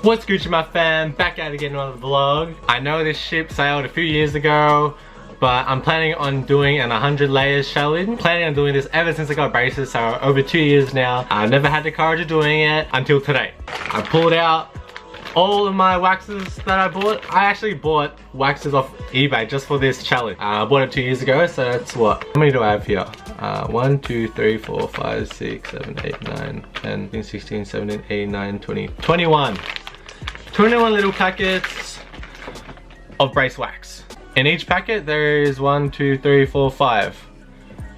What's Gucci my fam, back at it again on the vlog. I know this ship sailed a few years ago, but I'm planning on doing an 100 layers challenge. Planning on doing this ever since I got braces, so over 2 years now. I've never had the courage of doing it until today. I pulled out all of my waxes that I bought. I actually bought waxes off eBay just for this challenge. I bought it 2 years ago, so that's what? How many do I have here? 1, 2, 3, 4, 5, 6, 7, 8, 9, 10, 16, 17, 18, 19, 20, 21. 21 little packets of brace wax. In each packet there is 1, 2, 3, 4, 5.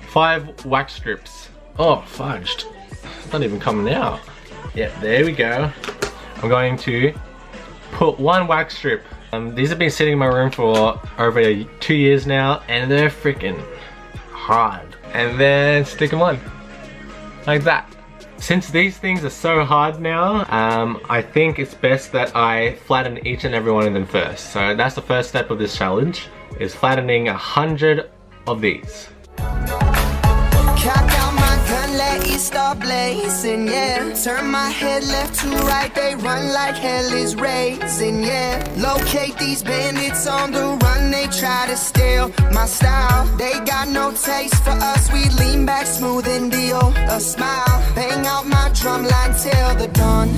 5 wax strips. Oh, fudged. It's not even coming out. Yeah, there we go. I'm going to put 1 wax strip. These have been sitting in my room for over 2 years now, and they're freaking hard. And then stick them on, like that. Since these things are so hard now, I think it's best that I flatten each and every one of them first. So that's the first step of this challenge, is flattening 100 of these. Let it start blazing, yeah. Turn my head left to right, they run like hell is raising, yeah. Locate these bandits on the run, they try to steal my style. They got no taste for us, we lean back smooth and deal a smile. Bang out my drum line till the dawn.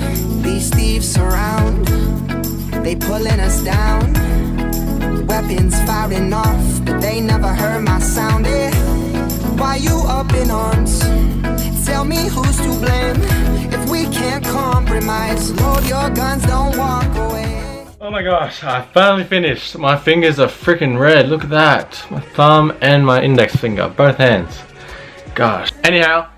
These thieves surround, they pulling us down. Weapons firing off, but they never heard my sound, yeah. Why you up in arms? Tell me who's to blame. If we can't compromise, load your guns, don't walk away. Oh my gosh, I finally finished. My fingers are freaking red, look at that. My thumb and my index finger, both hands. Gosh. Anyhow,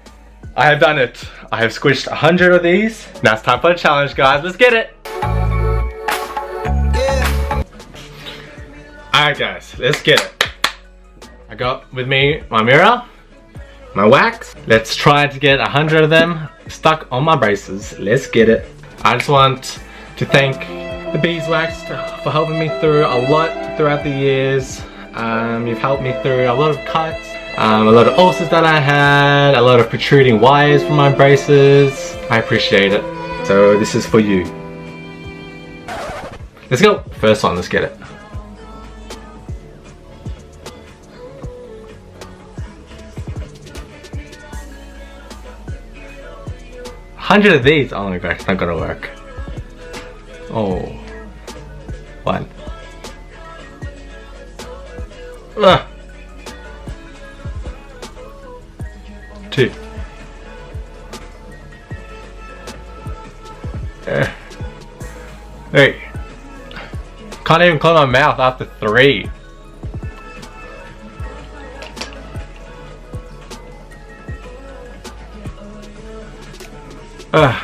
I have done it. I have squished 100 of these. Now it's time for the challenge, guys. Let's get it. Yeah. Alright guys, let's get it. I got with me my mirror, my wax. Let's try to get 100 of them stuck on my braces. Let's get it. I just want to thank the beeswax for helping me through a lot throughout the years. You've helped me through a lot of cuts, a lot of ulcers that I had, a lot of protruding wires from my braces. I appreciate it. So this is for you. Let's go. First one, let's get it. $100 of these. Oh my gosh, not gonna work. Oh, 1. Ugh. 2. 3. Can't even close my mouth after 3. Ugh.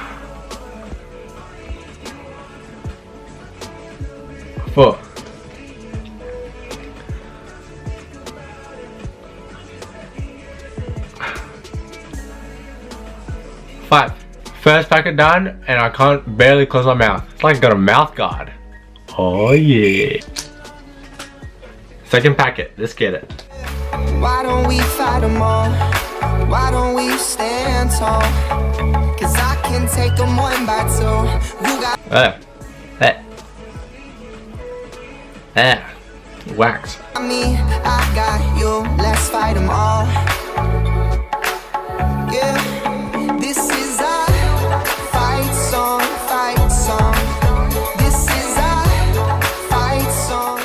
4. 5. First packet done, and I can't barely close my mouth. It's like I got a mouth guard. Oh yeah. Second packet, let's get it. Why don't we fight them all? Why don't we stand tall? Cause I can take them one by two. You got wax. me, I got you. Let's fight them all. Yeah, this is a fight song, fight song. This is a fight song.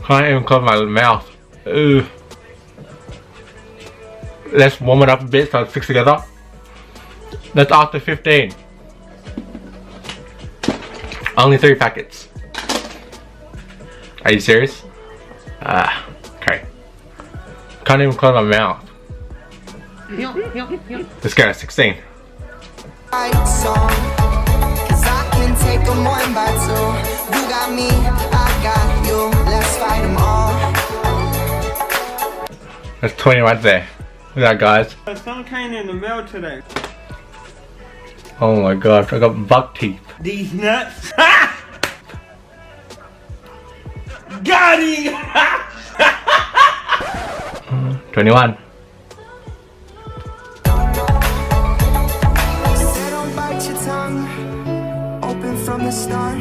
Can't even close my mouth. Ugh. Let's warm it up a bit so it's fixed together. That's after 15. Only 3 packets. Are you serious? Okay. Can't even close my mouth. Let's go, 16. Fight song, cause I can take them one by two. You got me, I got you. Let's fight them all. That's 20 right there. Look at that, guys. Some came in the mail today. Oh my gosh, I got buck teeth. These nuts. Got him! 21. Say don't bite your tongue. Open from the start.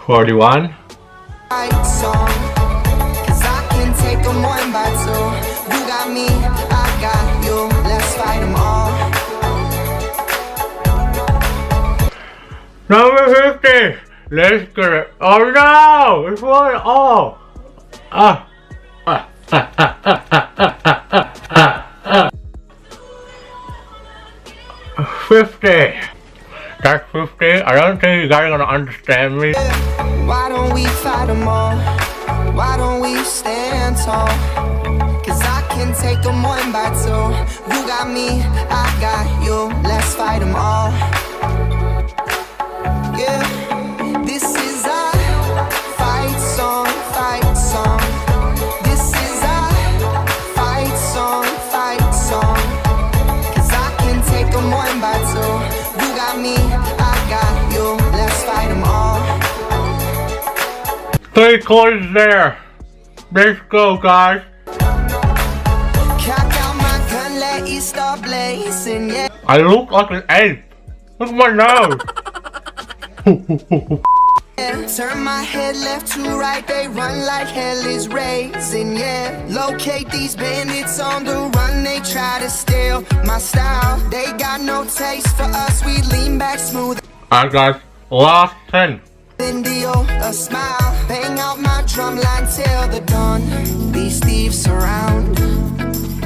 41. Fight song, 'cause I can take 'em one by two. You got me, I got you. Let's fight 'em all. Number 50. Let's get it. Oh no! It's one all. 50. That's 50. I don't think you guys are gonna understand me. Why don't we fight 'em all? Why don't we stand tall? 'Cause I can take 'em one by two. You got me, I got you. Let's fight 'em all. Yeah, this is our fight song, fight song. This is our fight song, fight song. 'Cause I can take 'em one by two. You got me, I got you. Let's fight 'em all. 3 quarters there. Let's go, guys. Cock out my gun, let it start blazing, yeah. I look like an ape. Look at my nose. Turn my head left to right, they run like hell is raising, yeah. Locate these bandits on the run, they try to steal my style. They got no taste for us, we lean back smooth. Alright guys, last 10. Indio, a smile, bang out my drum line till the dawn. These thieves surround,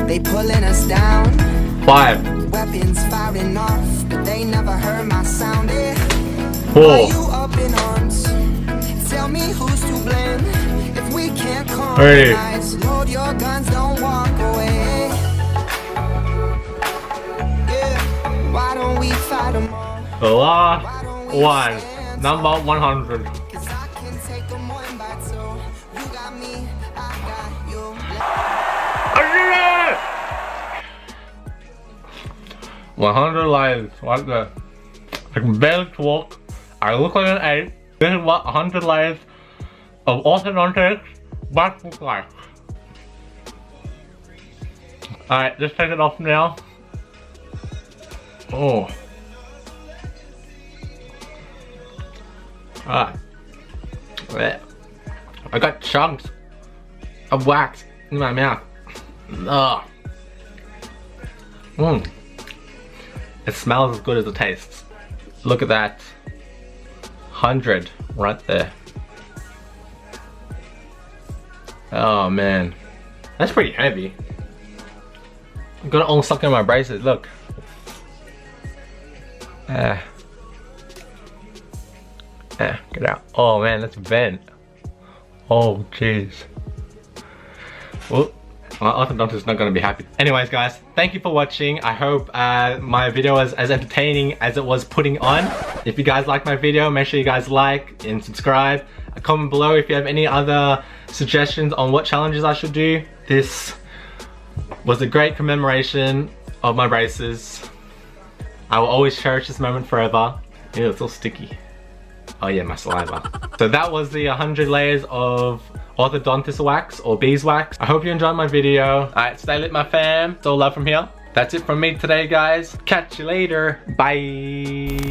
they pulling us down. 5. Weapons firing off, but they never heard my sound, yeah. 4. Are you up in arms? Tell me who's to blame. If we can't compromise, load your guns, don't walk away. Yeah, why don't we fight 'em all? The last one. Number 100. 'Cause I can take 'em one by two. You got me, I got you. I did it! 100 layers. What the? I can barely walk. I look like an ape. This is what 100 layers of orthodontics back look like. Alright, just take it off now. Oh. I got chunks of wax in my mouth. Ugh. It smells as good as it tastes. Look at that. 100 right there. Oh man. That's pretty heavy. I'm gonna all suck in my braces, look. Get out. Oh man, that's bent. Oh jeez. Well, my orthodontist is not gonna be happy. Anyways guys, thank you for watching. I hope my video was as entertaining as it was putting on. If you guys like my video, make sure you guys like and subscribe. Comment below if you have any other suggestions on what challenges I should do. This was a great commemoration of my braces. I will always cherish this moment forever. Ew, it's all sticky. Oh yeah, my saliva. So that was the 100 layers of orthodontist wax or beeswax. I hope you enjoyed my video. Alright, stay lit my fam. It's all love from here. That's it from me today guys. Catch you later. Bye.